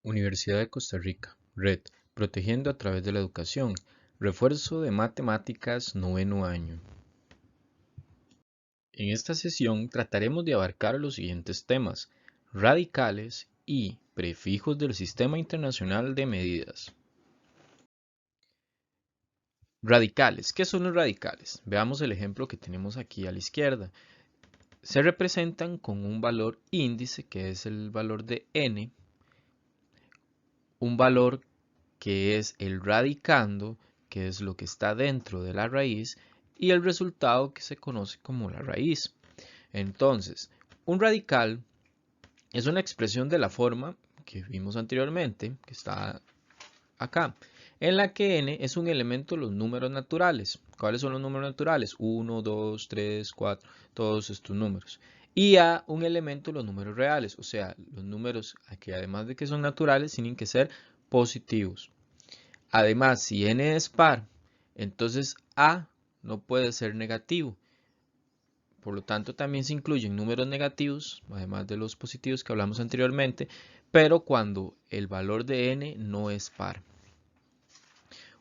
Universidad de Costa Rica, Red, protegiendo a través de la educación. Refuerzo de matemáticas, noveno año. En esta sesión trataremos de abarcar los siguientes temas: radicales y prefijos del Sistema Internacional de Medidas. Radicales. ¿Qué son los radicales? Veamos el ejemplo que tenemos aquí a la izquierda. Se representan con un valor índice, que es el valor de n, un valor que es el radicando, que es lo que está dentro de la raíz, y el resultado, que se conoce como la raíz. Entonces, un radical es una expresión de la forma que vimos anteriormente, que está acá, en la que n es un elemento de los números naturales. ¿Cuáles son los números naturales? 1, 2, 3, 4, todos estos números. Y a un elemento de los números reales, o sea, los números que además de que son naturales, tienen que ser positivos. Además, si n es par, entonces a no puede ser negativo. Por lo tanto, también se incluyen números negativos, además de los positivos que hablamos anteriormente, pero cuando el valor de n no es par.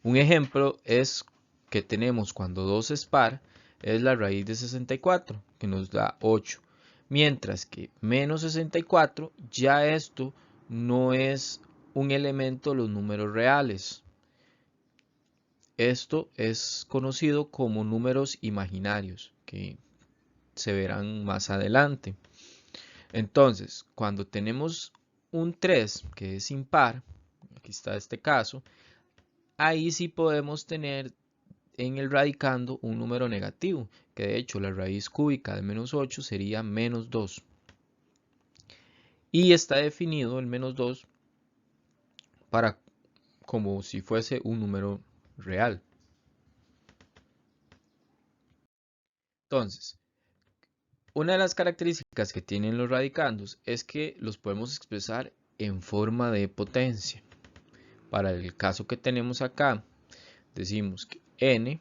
Un ejemplo es que tenemos cuando 2 es par, es la raíz de 64, que nos da 8. Mientras que menos 64, ya esto no es un elemento de los números reales. Esto es conocido como números imaginarios, que se verán más adelante. Entonces, cuando tenemos un 3 que es impar, aquí está este caso, ahí sí podemos tener en el radicando un número negativo, que de hecho la raíz cúbica de menos 8 sería menos 2. Y está definido el menos 2 para como si fuese un número real. Entonces, una de las características que tienen los radicandos es que los podemos expresar en forma de potencia. Para el caso que tenemos acá, decimos que n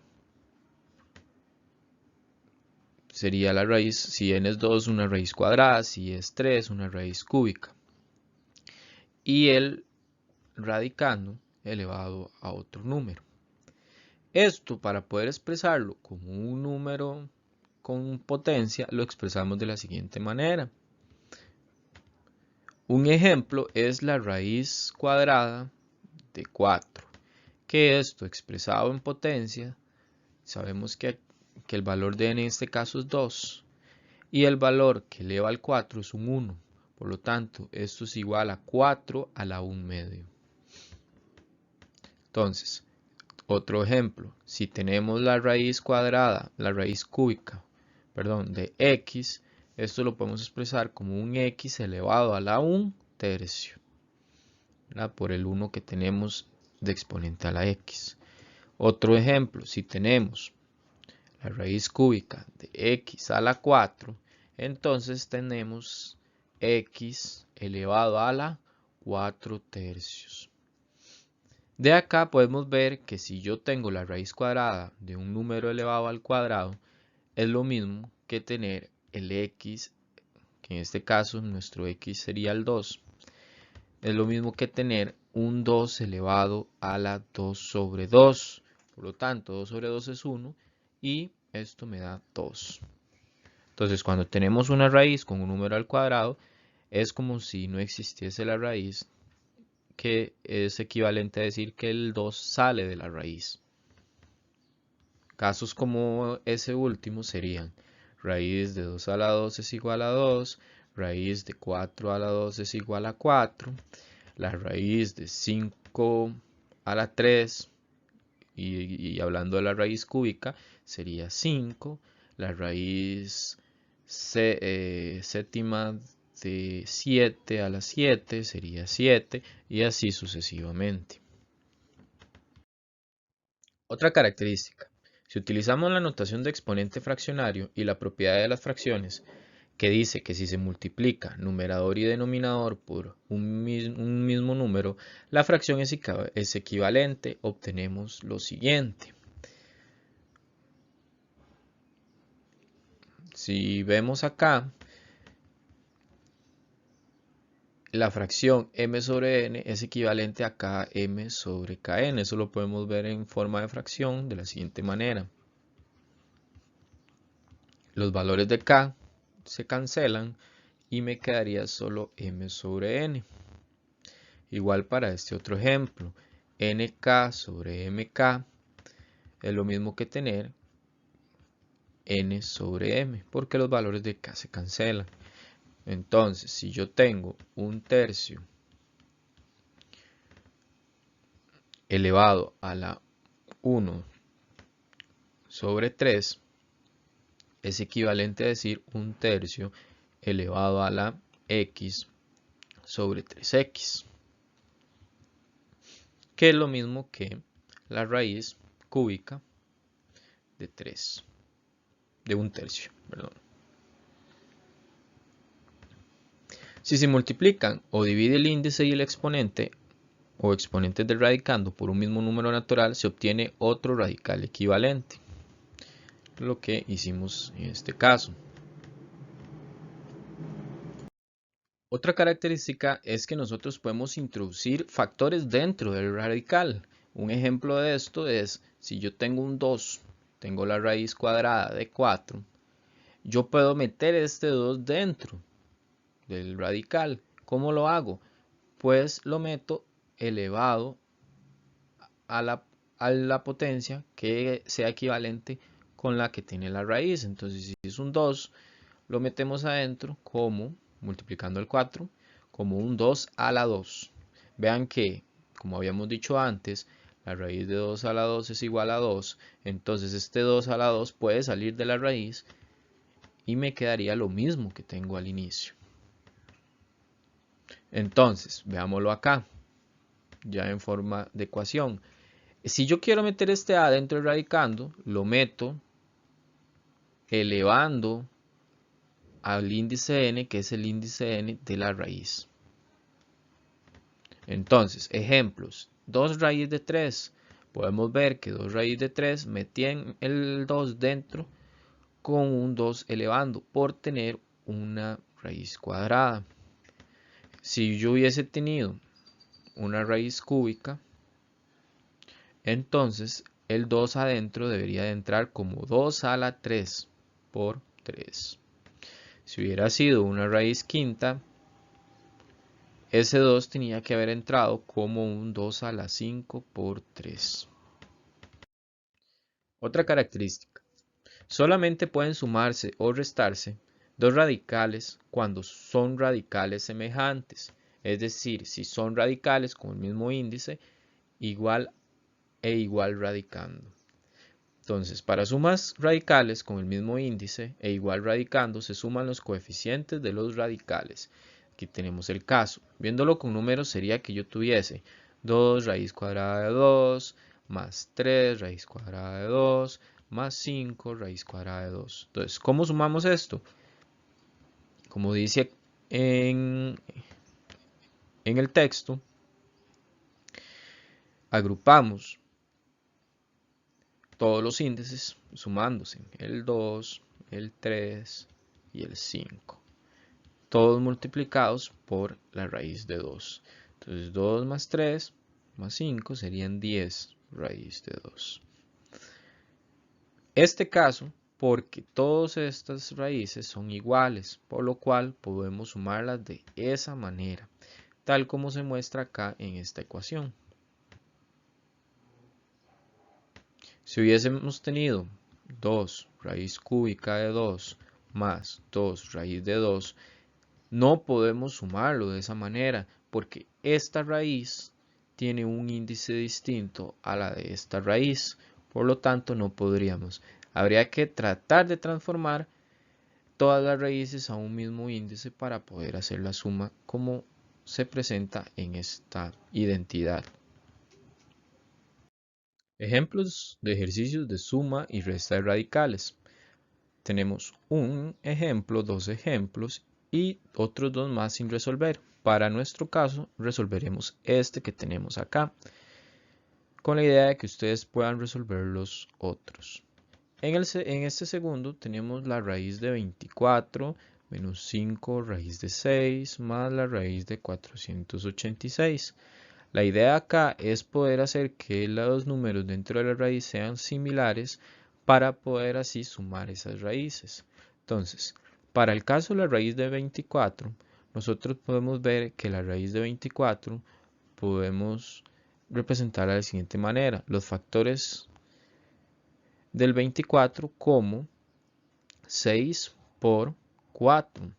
sería la raíz, si n es 2, una raíz cuadrada, si es 3, una raíz cúbica. Y el radicando elevado a otro número. Esto, para poder expresarlo como un número con potencia, lo expresamos de la siguiente manera. Un ejemplo es la raíz cuadrada de 4, que esto expresado en potencia, sabemos que el valor de n en este caso es 2, y el valor que eleva al 4 es un 1. Por lo tanto, esto es igual a 4 a la 1 medio. Entonces, otro ejemplo, si tenemos la raíz cuadrada, la raíz cúbica, perdón, de x, esto lo podemos expresar como un x elevado a la 1 tercio, ¿verdad? Por el 1 que tenemos de exponente a la x. Otro ejemplo, si tenemos la raíz cúbica de x a la 4, entonces tenemos x elevado a la 4 tercios. De acá podemos ver que si yo tengo la raíz cuadrada de un número elevado al cuadrado, es lo mismo que tener el x, que en este caso nuestro x sería el 2. Es lo mismo que tener un 2 elevado a la 2 sobre 2. Por lo tanto, 2 sobre 2 es 1 y esto me da 2. Entonces, cuando tenemos una raíz con un número al cuadrado, es como si no existiese la raíz, que es equivalente a decir que el 2 sale de la raíz. Casos como ese último serían: raíz de 2 a la 2 es igual a 2, raíz de 4 a la 2 es igual a 4, la raíz de 5 a la 3, y hablando de la raíz cúbica, sería 5, la raíz séptima de 7 a la 7 sería 7, y así sucesivamente. Otra característica: si utilizamos la notación de exponente fraccionario y la propiedad de las fracciones, que dice que si se multiplica numerador y denominador por un mismo número, la fracción es equivalente, obtenemos lo siguiente. Si vemos acá, la fracción m sobre n es equivalente a km sobre kn. Eso lo podemos ver en forma de fracción de la siguiente manera. Los valores de k se cancelan y me quedaría solo m sobre n. Igual para este otro ejemplo, nk sobre mk es lo mismo que tener n sobre m, porque los valores de k se cancelan. Entonces, si yo tengo un tercio elevado a la 1 sobre 3, es equivalente a decir un tercio elevado a la x sobre 3x, que es lo mismo que la raíz cúbica de 3, de un tercio, perdón. Si se multiplican o divide el índice y el exponente o exponentes del radicando por un mismo número natural, se obtiene otro radical equivalente, lo que hicimos en este caso. Otra característica es que nosotros podemos introducir factores dentro del radical. Un ejemplo de esto es, si yo tengo un 2, tengo la raíz cuadrada de 4, yo puedo meter este 2 dentro del radical. ¿Cómo lo hago? Pues lo meto elevado a la potencia que sea equivalente con la que tiene la raíz. Entonces, si es un 2, lo metemos adentro como, multiplicando el 4, como un 2 a la 2. Vean que, como habíamos dicho antes, la raíz de 2 a la 2 es igual a 2. Entonces, este 2 a la 2 puede salir de la raíz y me quedaría lo mismo que tengo al inicio. Entonces, veámoslo acá, ya en forma de ecuación. Si yo quiero meter este a dentro del radicando, lo meto elevando al índice n, que es el índice n de la raíz. Entonces, ejemplos. 2 raíz de 3. Podemos ver que 2 raíz de 3 metían el 2 dentro con un 2 elevando por tener una raíz cuadrada. Si yo hubiese tenido una raíz cúbica, entonces el 2 adentro debería de entrar como 2 a la 3 por 3. Si hubiera sido una raíz quinta, ese 2 tenía que haber entrado como un 2 a la 5 por 3. Otra característica. Solamente pueden sumarse o restarse dos radicales cuando son radicales semejantes. Es decir, si son radicales con el mismo índice, igual e igual radicando. Entonces, para sumas radicales con el mismo índice e igual radicando, se suman los coeficientes de los radicales. Aquí tenemos el caso. Viéndolo con números sería que yo tuviese 2 raíz cuadrada de 2, más 3 raíz cuadrada de 2, más 5 raíz cuadrada de 2. Entonces, ¿cómo sumamos esto? Como dice en el texto, agrupamos todos los índices sumándose, el 2, el 3 y el 5. Todos multiplicados por la raíz de 2. Entonces 2 más 3 más 5 serían 10 raíz de 2. Este caso, porque todas estas raíces son iguales, por lo cual podemos sumarlas de esa manera, tal como se muestra acá en esta ecuación. Si hubiésemos tenido 2 raíz cúbica de 2 más 2 raíz de 2, no podemos sumarlo de esa manera porque esta raíz tiene un índice distinto a la de esta raíz. Por lo tanto, no podríamos. Habría que tratar de transformar todas las raíces a un mismo índice para poder hacer la suma como se presenta en esta identidad. Ejemplos de ejercicios de suma y resta de radicales. Tenemos un ejemplo, dos ejemplos y otros dos más sin resolver. Para nuestro caso, resolveremos este que tenemos acá, con la idea de que ustedes puedan resolver los otros. En este segundo tenemos la raíz de 24 menos 5 raíz de 6 más la raíz de 486. La idea acá es poder hacer que los números dentro de la raíz sean similares para poder así sumar esas raíces. Entonces, para el caso de la raíz de 24, nosotros podemos ver que la raíz de 24 podemos representarla de la siguiente manera. Los factores del 24 como 6 por 4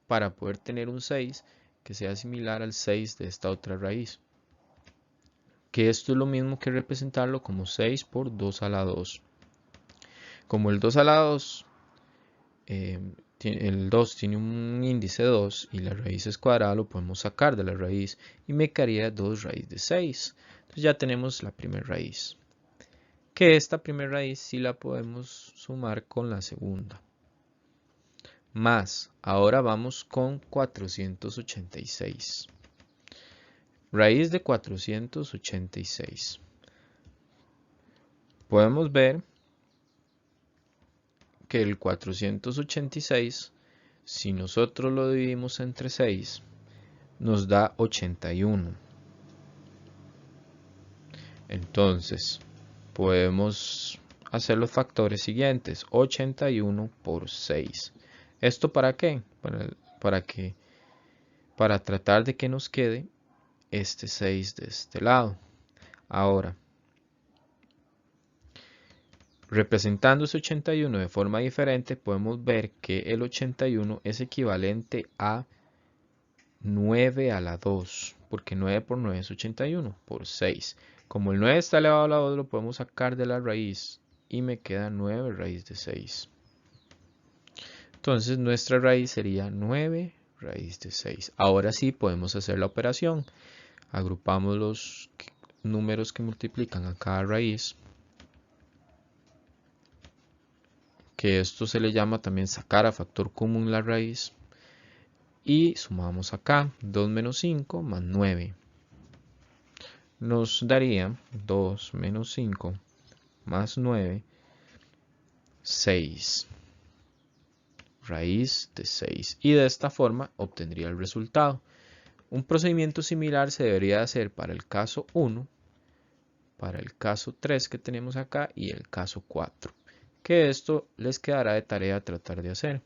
para poder tener un 6 que sea similar al 6 de esta otra raíz. Que esto es lo mismo que representarlo como 6 por 2 a la 2. Como el 2 a la 2, el 2 tiene un índice 2 y la raíz es cuadrada, lo podemos sacar de la raíz y me quedaría 2 raíz de 6. Entonces ya tenemos la primera raíz. Que esta primera raíz sí la podemos sumar con la segunda. Más, ahora vamos con 486. Raíz de 486. Podemos ver que el 486, si nosotros lo dividimos entre 6, nos da 81. Entonces, podemos hacer los factores siguientes. 81 por 6. ¿Esto para qué? Para tratar de que nos quede este 6 de este lado. Ahora, representando ese 81 de forma diferente, podemos ver que el 81 es equivalente a 9 a la 2, porque 9 por 9 es 81, por 6. Como el 9 está elevado a la 2, lo podemos sacar de la raíz y me queda 9 raíz de 6. Entonces nuestra raíz sería 9 raíz de 6. Ahora sí podemos hacer la operación. Agrupamos los números que multiplican a cada raíz, que esto se le llama también sacar a factor común la raíz, y sumamos acá 2 menos 5 más 9. Nos daría 2 menos 5 más 9, 6. Raíz de 6. Y de esta forma obtendría el resultado. Un procedimiento similar se debería hacer para el caso 1, para el caso 3 que tenemos acá y el caso 4. Que esto les quedará de tarea tratar de hacer.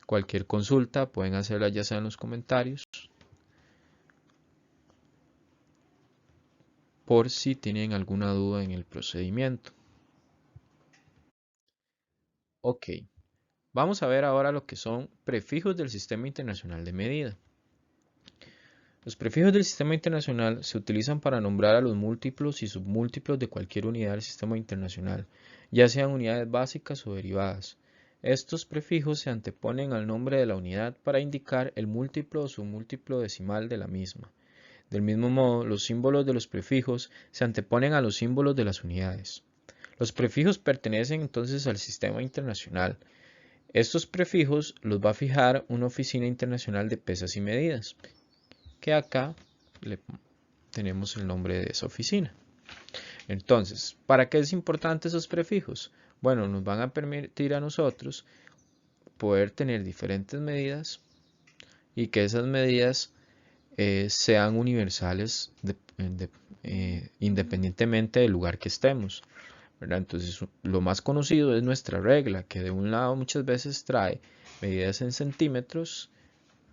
Cualquier consulta pueden hacerla ya sea en los comentarios, por si tienen alguna duda en el procedimiento. Ok, vamos a ver ahora lo que son prefijos del Sistema Internacional de Medida. Los prefijos del Sistema Internacional se utilizan para nombrar a los múltiplos y submúltiplos de cualquier unidad del Sistema Internacional, ya sean unidades básicas o derivadas. Estos prefijos se anteponen al nombre de la unidad para indicar el múltiplo o submúltiplo decimal de la misma. Del mismo modo, los símbolos de los prefijos se anteponen a los símbolos de las unidades. Los prefijos pertenecen entonces al Sistema Internacional. Estos prefijos los va a fijar una Oficina Internacional de Pesas y Medidas, que acá tenemos el nombre de esa oficina. Entonces, ¿para qué es importante esos prefijos? Bueno, nos van a permitir a nosotros poder tener diferentes medidas y que esas medidas sean universales independientemente del lugar que estemos, ¿verdad? Entonces, lo más conocido es nuestra regla, que de un lado muchas veces trae medidas en centímetros,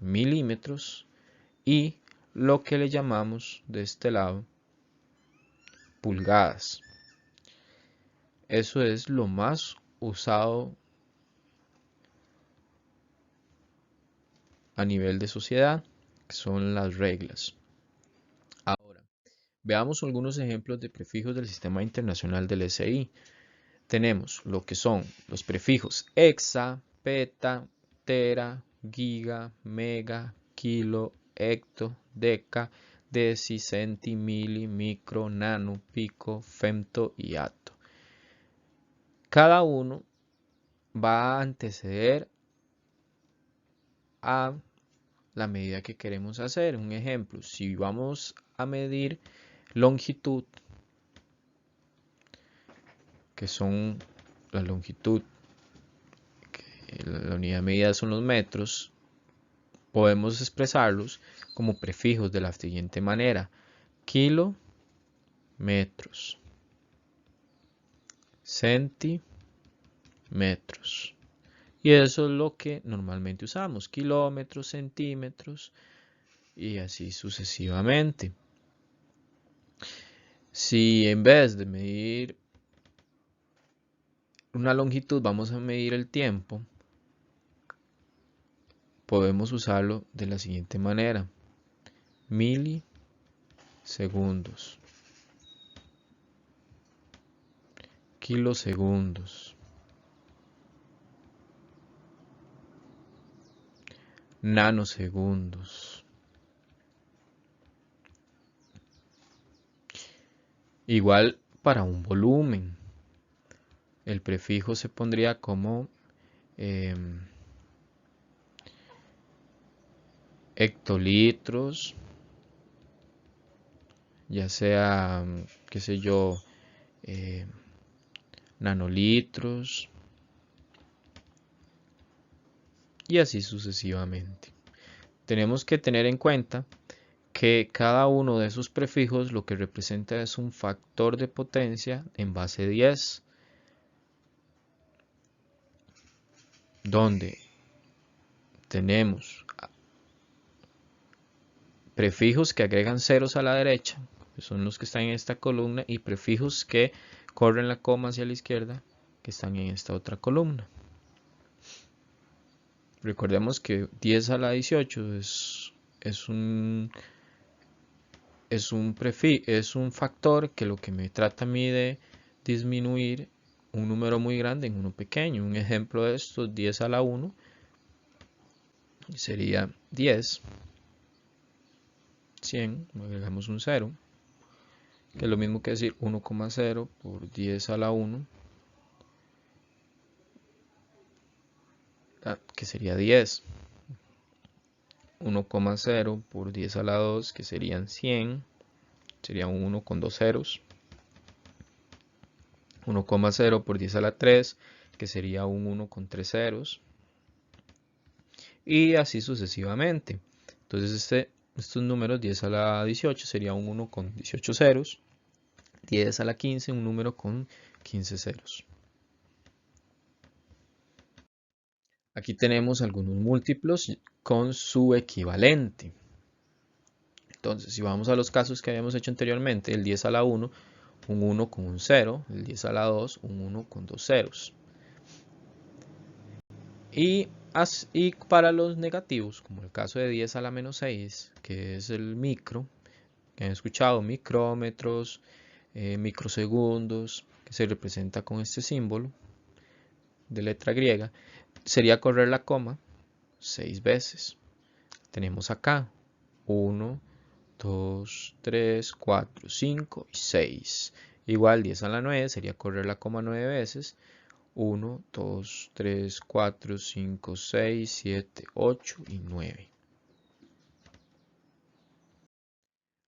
milímetros y lo que le llamamos de este lado pulgadas. Eso es lo más usado a nivel de sociedad, que son las reglas. Ahora, veamos algunos ejemplos de prefijos del Sistema Internacional del SI. Tenemos lo que son los prefijos hexa, peta, tera, giga, mega, kilo, hecto, deca, deci, centi, mili, micro, nano, pico, femto y atto. Cada uno va a anteceder a la medida que queremos hacer. Un ejemplo, si vamos a medir longitud, que son la longitud la unidad de medida son los metros, podemos expresarlos como prefijos de la siguiente manera: kilómetros, centímetros. Y eso es lo que normalmente usamos: kilómetros, centímetros y así sucesivamente. Si en vez de medir una longitud vamos a medir el tiempo, podemos usarlo de la siguiente manera: milisegundos, kilosegundos, nanosegundos. Igual para un volumen, el prefijo se pondría como hectolitros, ya sea, qué sé yo, nanolitros y así sucesivamente. Tenemos que tener en cuenta que cada uno de esos prefijos lo que representa es un factor de potencia en base 10, donde tenemos prefijos que agregan ceros a la derecha, que son los que están en esta columna, y prefijos que corren la coma hacia la izquierda, que están en esta otra columna. Recordemos que 10 a la 18 es un factor que lo que me trata a mí de disminuir un número muy grande en uno pequeño. Un ejemplo de esto: 10 a la 1 sería 10, 100, agregamos un 0, que es lo mismo que decir 1,0 por 10 a la 1, que sería 10. 1,0 por 10 a la 2, que serían 100, sería un 1 con dos ceros. 1,0 por 10 a la 3, que sería un 1 con 3 ceros. Y así sucesivamente. Entonces estos números: 10 a la 18 sería un 1 con 18 ceros. 10 a la 15, un número con 15 ceros. Aquí tenemos algunos múltiplos con su equivalente. Entonces, si vamos a los casos que habíamos hecho anteriormente: el 10 a la 1, un 1 con un 0, el 10 a la 2, un 1 con dos ceros. Y para los negativos, como el caso de 10 a la menos 6, que es el micro, que han escuchado: micrómetros, microsegundos, que se representa con este símbolo de letra griega, sería correr la coma 6 veces. Tenemos acá 1, 2, 3, 4, 5 y 6. Igual 10 a la 9 sería correr la coma 9 veces. 1, 2, 3, 4, 5, 6, 7, 8 y 9.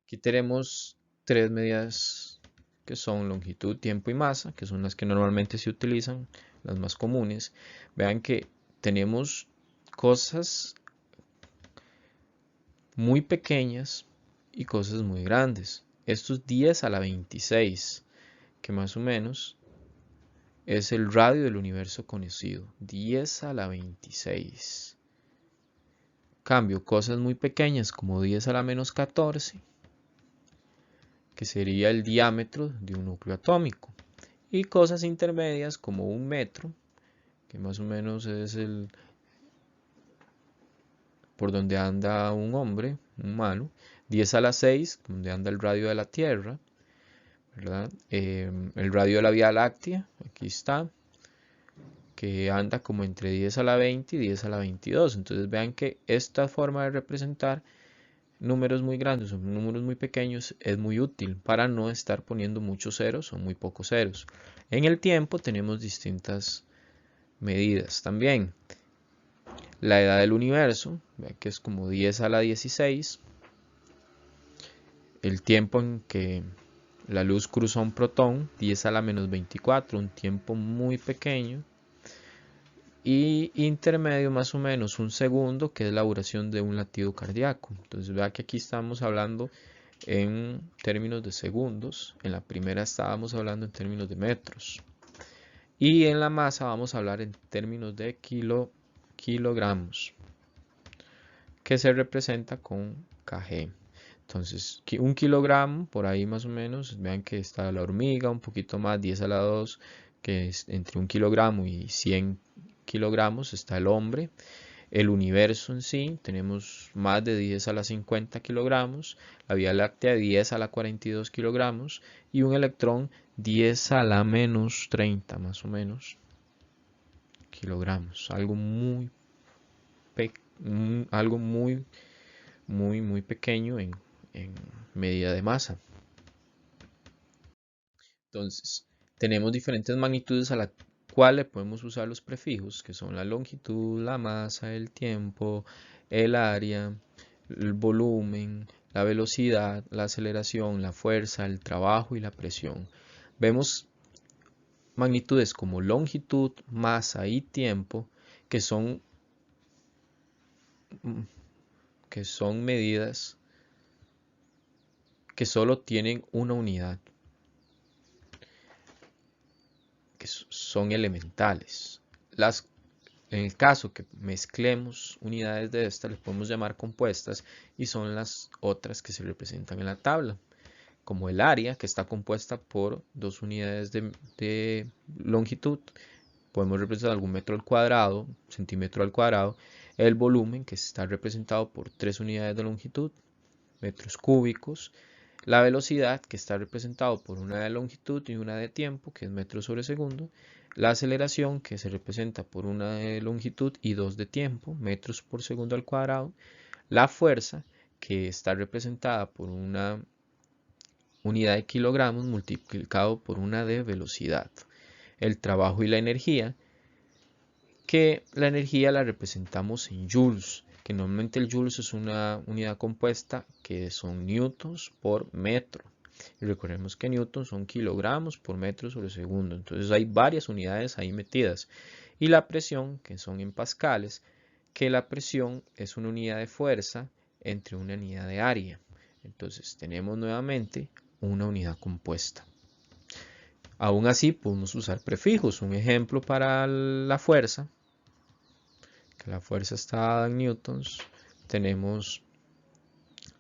Aquí tenemos tres medidas que son longitud, tiempo y masa, que son las que normalmente se utilizan, las más comunes. Vean que tenemos cosas muy pequeñas y cosas muy grandes. Esto es 10 a la 26, que más o menos es el radio del universo conocido. 10 a la 26. Cambio, cosas muy pequeñas como 10 a la menos 14, que sería el diámetro de un núcleo atómico. Y cosas intermedias como un metro, que más o menos es el por donde anda un hombre, un humano. 10 a la 6, donde anda el radio de la Tierra, ¿verdad? El radio de la Vía Láctea, aquí está, que anda como entre 10 a la 20 y 10 a la 22. Entonces vean que esta forma de representar números muy grandes o números muy pequeños es muy útil para no estar poniendo muchos ceros o muy pocos ceros. En el tiempo tenemos distintas medidas también. La edad del universo, vean que es como 10 a la 16. El tiempo en que la luz cruzó un protón: 10 a la menos 24, un tiempo muy pequeño. y intermedio más o menos 1 segundo, que es la duración de un latido cardíaco. Entonces vea que aquí estamos hablando en términos de segundos, en la primera estábamos hablando en términos de metros, y en la masa vamos a hablar en términos de kilogramos, que se representa con kg. Entonces, 1 kilogramo, por ahí más o menos, vean que está la hormiga, un poquito más, 10 a la 2, que es entre 1 kilogramo y 100 kilogramos, está el hombre. El universo en sí, tenemos más de 10 a la 50 kilogramos, la Vía Láctea 10 a la 42 kilogramos y un electrón 10 a la menos 30 más o menos kilogramos. Algo muy pequeño en medida de masa. Entonces, tenemos diferentes magnitudes a la cual le podemos usar los prefijos, que son la longitud, la masa, el tiempo, el área, el volumen, la velocidad, la aceleración, la fuerza, el trabajo y la presión. Vemos magnitudes como longitud, masa y tiempo, que son medidas que solo tienen una unidad, que son elementales. En el caso que mezclemos unidades de estas, les podemos llamar compuestas, y son las otras que se representan en la tabla, como el área, que está compuesta por 2 unidades de longitud, podemos representar algún metro al cuadrado, centímetro al cuadrado, el volumen, que está representado por 3 unidades de longitud, metros cúbicos, la velocidad, que está representado por una de longitud y una de tiempo, que es metros sobre segundo, la aceleración, que se representa por una de longitud y 2 de tiempo, metros por segundo al cuadrado, la fuerza, que está representada por una unidad de kilogramos multiplicado por una de velocidad, el trabajo y la energía, que la energía la representamos en joules, que normalmente el joules es una unidad compuesta que son newtons por metro. Y recordemos que newtons son kilogramos por metro sobre segundo. Entonces hay varias unidades ahí metidas. Y la presión, que son en pascales, que la presión es una unidad de fuerza entre una unidad de área. Entonces tenemos nuevamente una unidad compuesta. Aún así podemos usar prefijos. Un ejemplo para la fuerza, que la fuerza está dada en newtons, tenemos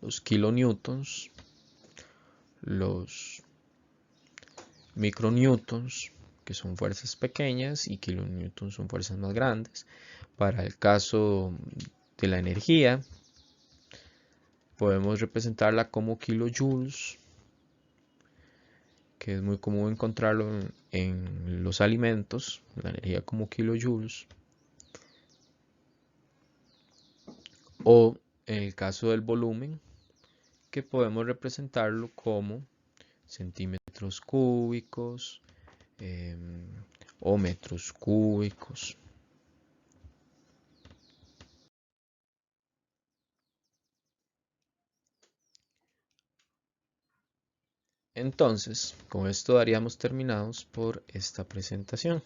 los kilonewtons, los micronewtons, que son fuerzas pequeñas, y kilonewtons son fuerzas más grandes. Para el caso de la energía, podemos representarla como kilojoules, que es muy común encontrarlo en los alimentos, la energía como kilojoules. O en el caso del volumen, que podemos representarlo como centímetros cúbicos o metros cúbicos. Entonces, con esto daríamos terminados por esta presentación.